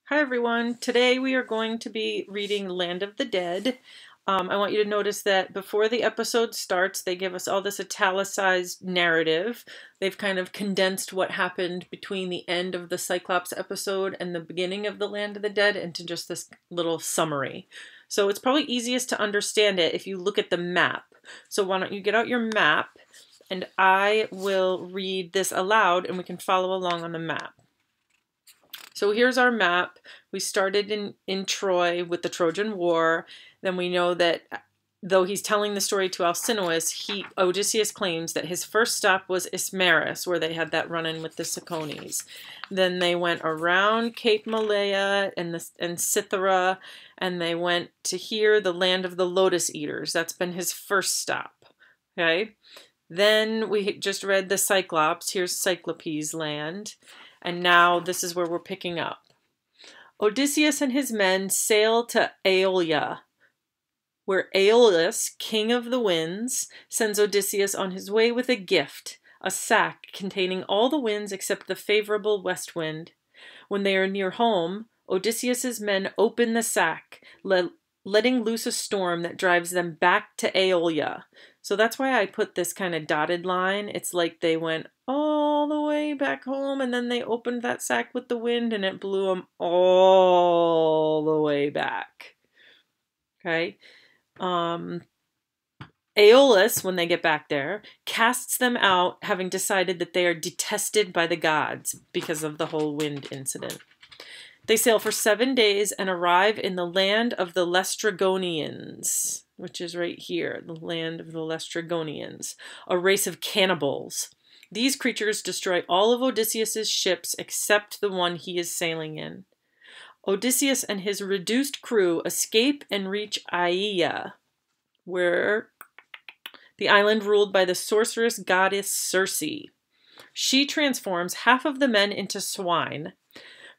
Hi everyone. Today we are going to be reading Land of the Dead. I want you to notice that before the episode starts, they give us all this italicized narrative. They've kind of condensed what happened between the end of the Cyclops episode and the beginning of the Land of the Dead into just this little summary. So it's probably easiest to understand it if you look at the map. So why don't you get out your map and I will read this aloud and we can follow along on the map. So here's our map. We started in Troy with the Trojan War. Then we know that though he's telling the story to Alcinous, Odysseus claims that his first stop was Ismaris, where they had that run-in with the Cicones. Then they went around Cape Malea and Cythera, and they went to here, the land of the Lotus Eaters. That's been his first stop. Okay. Then we just read the Cyclops. Here's Cyclopes land. And now this is where we're picking up. Odysseus and his men sail to Aeolia, where Aeolus, king of the winds, sends Odysseus on his way with a gift, a sack containing all the winds except the favorable west wind. When they are near home, Odysseus's men open the sack, letting loose a storm that drives them back to Aeolia. So that's why I put this kind of dotted line. It's like they went all the way back home and then they opened that sack with the wind and it blew them all the way back. Okay. Aeolus, when they get back there, casts them out, having decided that they are detested by the gods because of the whole wind incident. They sail for 7 days and arrive in the land of the Lestrygonians, which is right here, the land of the Lestrygonians, a race of cannibals. These creatures destroy all of Odysseus's ships except the one he is sailing in. Odysseus and his reduced crew escape and reach Aeaea, where the island ruled by the sorceress goddess Circe. She transforms half of the men into swine.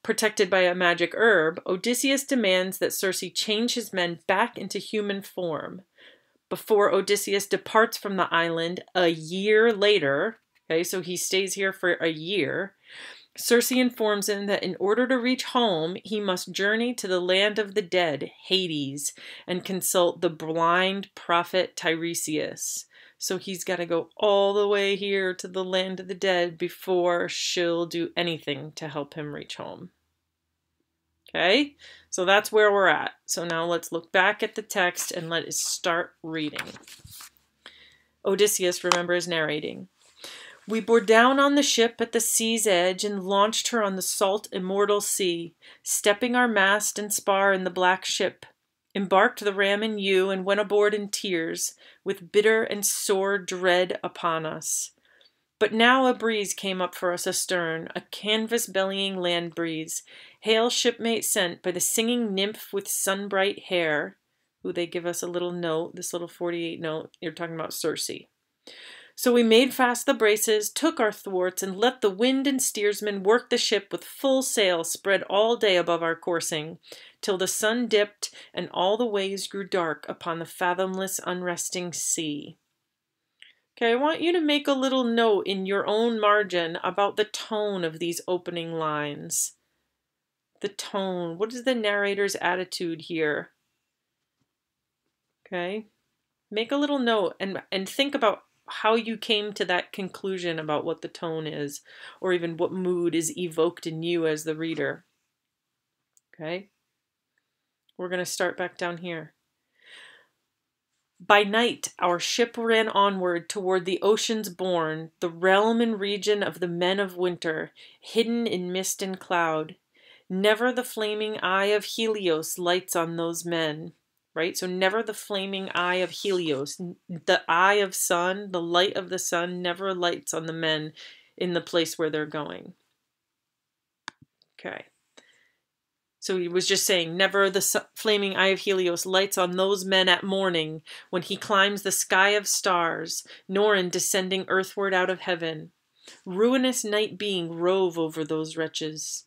Protected by a magic herb, Odysseus demands that Circe change his men back into human form. Before Odysseus departs from the island a year later, okay, so he stays here for a year, Circe informs him that in order to reach home, he must journey to the land of the dead, Hades, and consult the blind prophet Tiresias. So he's got to go all the way here to the land of the dead before she'll do anything to help him reach home. Okay, so that's where we're at. So now let's look back at the text and let us start reading. Odysseus, remember, is narrating. We bore down on the ship at the sea's edge and launched her on the salt, immortal sea, stepping our mast and spar in the black ship. Embarked the ram and ewe and went aboard in tears, with bitter and sore dread upon us. But now a breeze came up for us astern, a canvas-bellying land breeze, hail shipmate sent by the singing nymph with sunbright hair, who they give us a little note, this little 48 note, you're talking about Circe. So we made fast the braces, took our thwarts, and let the wind and steersman work the ship with full sail spread all day above our coursing, till the sun dipped and all the waves grew dark upon the fathomless unresting sea. Okay, I want you to make a little note in your own margin about the tone of these opening lines. The tone. What is the narrator's attitude here? Okay, make a little note and think about how you came to that conclusion about what the tone is, or even what mood is evoked in you as the reader. Okay, we're going to start back down here. By night our ship ran onward toward the ocean's bourne, the realm and region of the men of winter, hidden in mist and cloud. Never the flaming eye of Helios lights on those men, right? So never the flaming eye of Helios, the eye of sun, the light of the sun never lights on the men in the place where they're going. Okay. So he was just saying, never the flaming eye of Helios lights on those men at morning when he climbs the sky of stars, nor in descending earthward out of heaven. Ruinous night being rove over those wretches.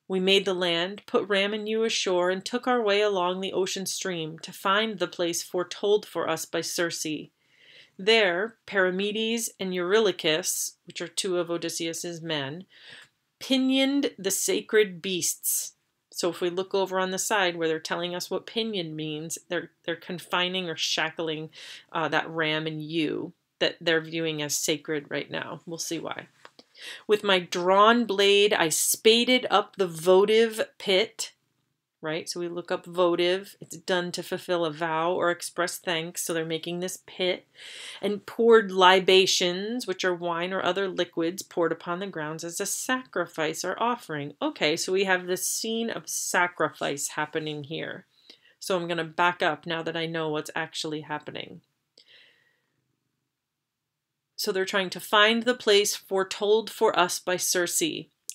We made the land, put ram and ewe ashore, and took our way along the ocean stream to find the place foretold for us by Circe. There, Perimedes and Eurylochus, which are two of Odysseus's men, pinioned the sacred beasts. So if we look over on the side where they're telling us what pinion means, they're confining or shackling that ram and ewe that they're viewing as sacred right now. We'll see why. With my drawn blade, I spaded up the votive pit. Right? So we look up votive. It's done to fulfill a vow or express thanks. So they're making this pit. And poured libations, which are wine or other liquids poured upon the grounds as a sacrifice or offering. Okay, so we have this scene of sacrifice happening here. So I'm going to back up now that I know what's actually happening. So they're trying to find the place foretold for us by Circe.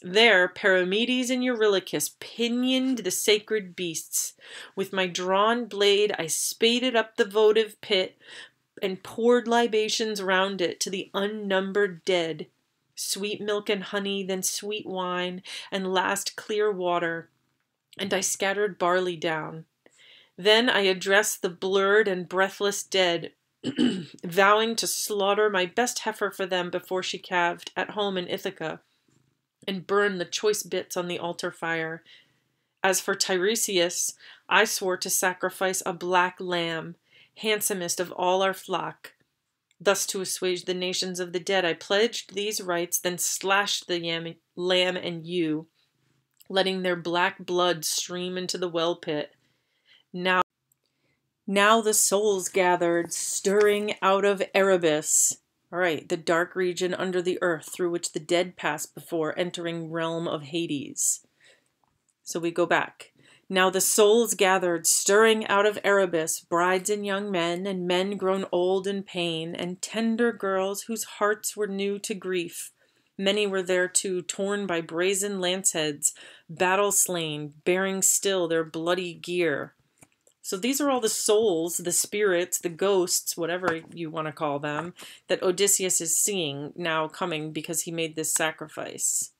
There, Perimedes and Eurylochus pinioned the sacred beasts. With my drawn blade, I spaded up the votive pit and poured libations round it to the unnumbered dead. Sweet milk and honey, then sweet wine, and last clear water. And I scattered barley down. Then I addressed the blurred and breathless dead, vowing to slaughter my best heifer for them before she calved at home in Ithaca, and burn the choice bits on the altar fire. As for Tiresias, I swore to sacrifice a black lamb, handsomest of all our flock. Thus to assuage the nations of the dead, I pledged these rites, then slashed the lamb and ewe, letting their black blood stream into the well pit. Now the souls gathered, stirring out of Erebus. All right, the dark region under the earth through which the dead pass before entering realm of Hades. So we go back. Now the souls gathered, stirring out of Erebus, brides and young men, and men grown old in pain, and tender girls whose hearts were new to grief. Many were there too, torn by brazen lanceheads, battle-slain, bearing still their bloody gear. So these are all the souls, the spirits, the ghosts, whatever you want to call them, that Odysseus is seeing now coming because he made this sacrifice.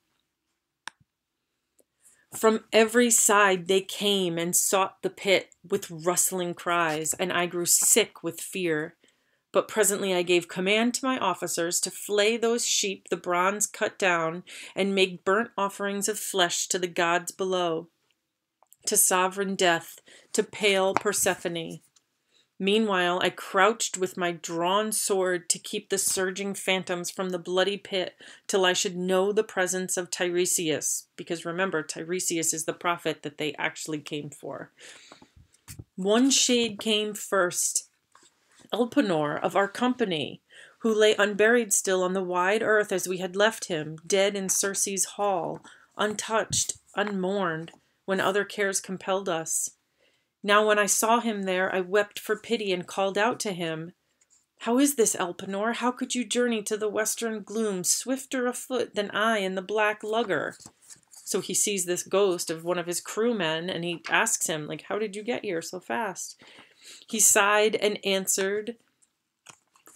From every side they came and sought the pit with rustling cries, and I grew sick with fear. But presently I gave command to my officers to flay those sheep the bronze cut down and make burnt offerings of flesh to the gods below, to sovereign death, to pale Persephone. Meanwhile, I crouched with my drawn sword to keep the surging phantoms from the bloody pit till I should know the presence of Tiresias, because remember, Tiresias is the prophet that they actually came for. One shade came first, Elpenor of our company, who lay unburied still on the wide earth as we had left him, dead in Circe's hall, untouched, unmourned, when other cares compelled us. Now when I saw him there, I wept for pity and called out to him, "How is this, Elpenor? How could you journey to the western gloom swifter afoot than I in the black lugger?" So he sees this ghost of one of his crewmen, and he asks him, like, "How did you get here so fast?" He sighed and answered,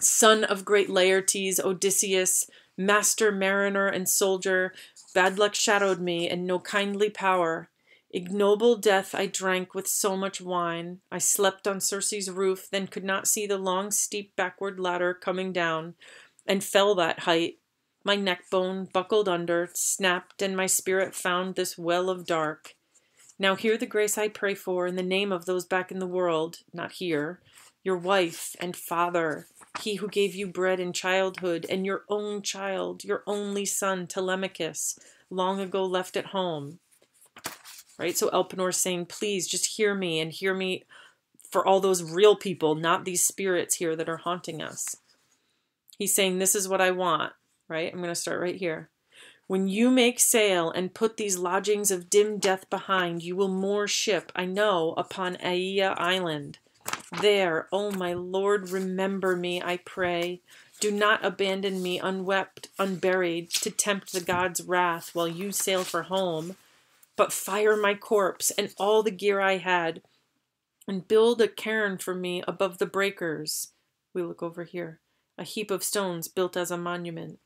"Son of great Laertes, Odysseus, master mariner and soldier, bad luck shadowed me, and no kindly power. Ignoble death I drank with so much wine. I slept on Circe's roof, then could not see the long steep backward ladder coming down, and fell that height. My neck bone buckled under, snapped, and my spirit found this well of dark. Now hear the grace I pray for in the name of those back in the world, not here, your wife and father, he who gave you bread in childhood, and your own child, your only son, Telemachus, long ago left at home." Right? So Elpenor's saying, please just hear me, and hear me for all those real people, not these spirits here that are haunting us. He's saying, this is what I want, right? I'm going to start right here. "When you make sail and put these lodgings of dim death behind, you will moor ship, I know, upon Aea Island. There, oh my lord, remember me, I pray. Do not abandon me unwept, unburied, to tempt the gods' wrath while you sail for home. But fire my corpse and all the gear I had, and build a cairn for me above the breakers." We look over here. A heap of stones built as a monument.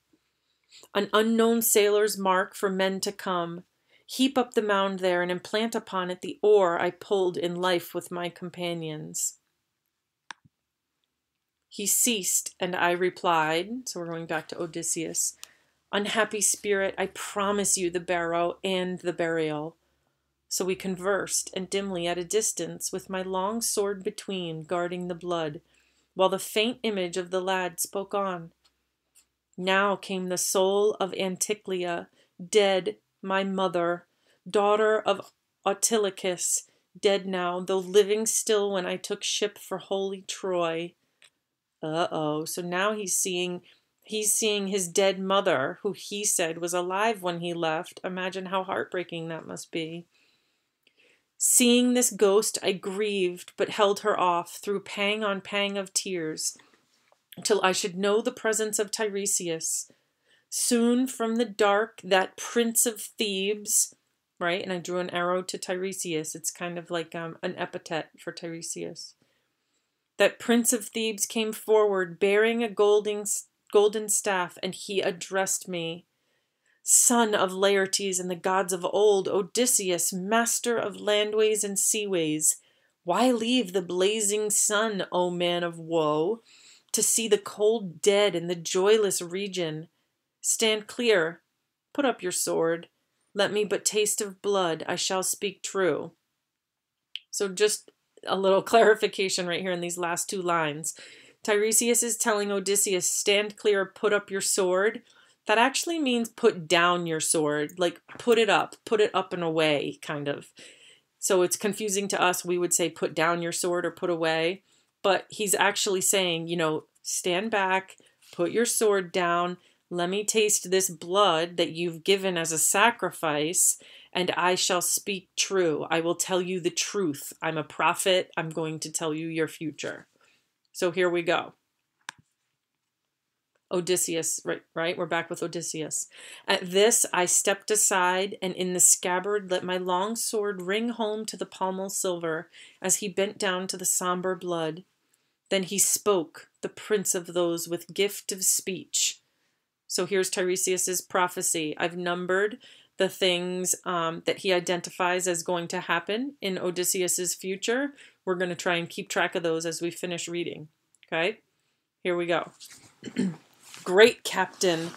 "An unknown sailor's mark for men to come. Heap up the mound there and implant upon it the oar I pulled in life with my companions." He ceased, and I replied, so we're going back to Odysseus, "Unhappy spirit, I promise you the barrow and the burial." So we conversed, and dimly at a distance, with my long sword between, guarding the blood, while the faint image of the lad spoke on. Now came the soul of Anticlea, dead, my mother, daughter of Autolycus, dead now, though living still when I took ship for holy Troy. Uh-oh. So now he's seeing his dead mother, who he said was alive when he left. Imagine how heartbreaking that must be. Seeing this ghost, I grieved, but held her off, through pang on pang of tears, till I should know the presence of Tiresias. Soon from the dark, that prince of Thebes, right? And I drew an arrow to Tiresias. It's kind of like an epithet for Tiresias. That prince of Thebes came forward, bearing a golden staff, and he addressed me. Son of Laertes and the gods of old, Odysseus, master of landways and seaways, why leave the blazing sun, O man of woe, to see the cold dead in the joyless region? Stand clear, put up your sword, let me but taste of blood, I shall speak true. So just a little clarification right here in these last two lines. Tiresias is telling Odysseus, stand clear, put up your sword. That actually means put down your sword, like put it up and away, kind of. So it's confusing to us. We would say put down your sword or put away. But he's actually saying, stand back, put your sword down, let me taste this blood that you've given as a sacrifice, and I shall speak true. I will tell you the truth. I'm a prophet. I'm going to tell you your future. So here we go. Odysseus, right? We're back with Odysseus. At this, I stepped aside, and in the scabbard let my long sword ring home to the pommel silver, as he bent down to the somber blood. Then he spoke, the prince of those with gift of speech. So here's Tiresias's prophecy. I've numbered the things that he identifies as going to happen in Odysseus's future. We're going to try and keep track of those as we finish reading. Okay? Here we go. Great captain,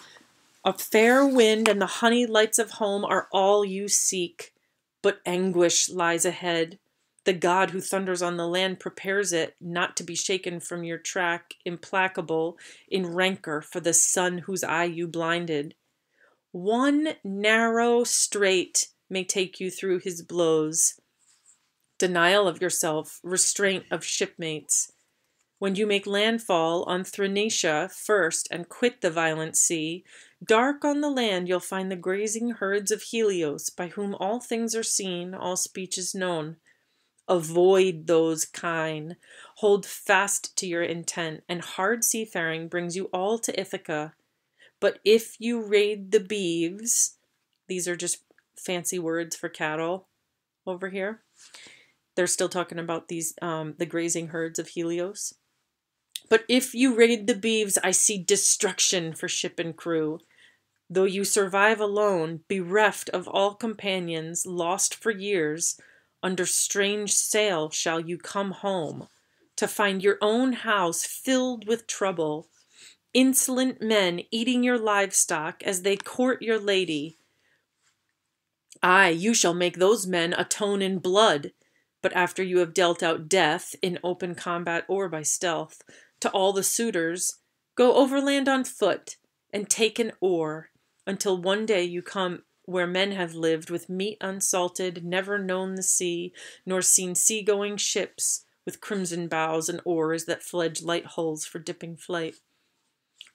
a fair wind and the honey lights of home are all you seek, but anguish lies ahead. The god who thunders on the land prepares it, not to be shaken from your track, implacable, in rancor for the sun whose eye you blinded. One narrow strait may take you through his blows. Denial of yourself, restraint of shipmates. When you make landfall on Thrinacia first and quit the violent sea, dark on the land you'll find the grazing herds of Helios, by whom all things are seen, all speech is known. Avoid those kine. Hold fast to your intent, and hard seafaring brings you all to Ithaca. But if you raid the beeves, these are just fancy words for cattle over here. They're still talking about these the grazing herds of Helios. But if you raid the beeves, I see destruction for ship and crew. Though you survive alone, bereft of all companions, lost for years, under strange sail shall you come home, to find your own house filled with trouble, insolent men eating your livestock as they court your lady. Aye, you shall make those men atone in blood, but after you have dealt out death, in open combat or by stealth, to all the suitors, go overland on foot, and take an oar, until one day you come where men have lived with meat unsalted, never known the sea, nor seen sea-going ships, with crimson bows and oars that fledge light hulls for dipping flight.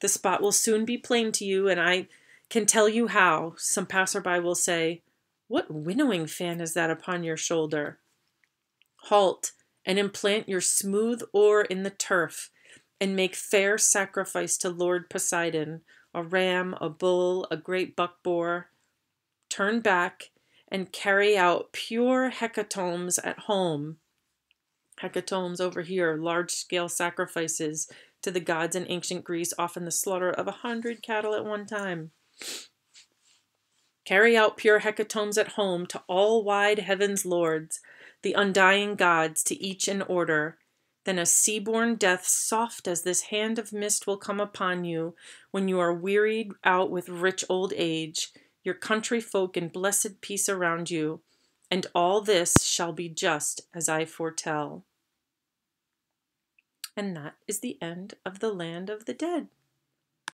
The spot will soon be plain to you, and I can tell you how. Some passerby will say, what winnowing fan is that upon your shoulder? Halt, and implant your smooth oar in the turf, and make fair sacrifice to Lord Poseidon, a ram, a bull, a great buck-boar. Turn back, and carry out pure hecatombs at home. Hecatombs over here, large-scale sacrifices to the gods in ancient Greece, often the slaughter of 100 cattle at one time. Carry out pure hecatombs at home to all wide heaven's lords, the undying gods, to each in order. Then a sea-born death soft as this hand of mist will come upon you when you are wearied out with rich old age, your country folk in blessed peace around you. And all this shall be just as I foretell. And that is the end of the Land of the Dead.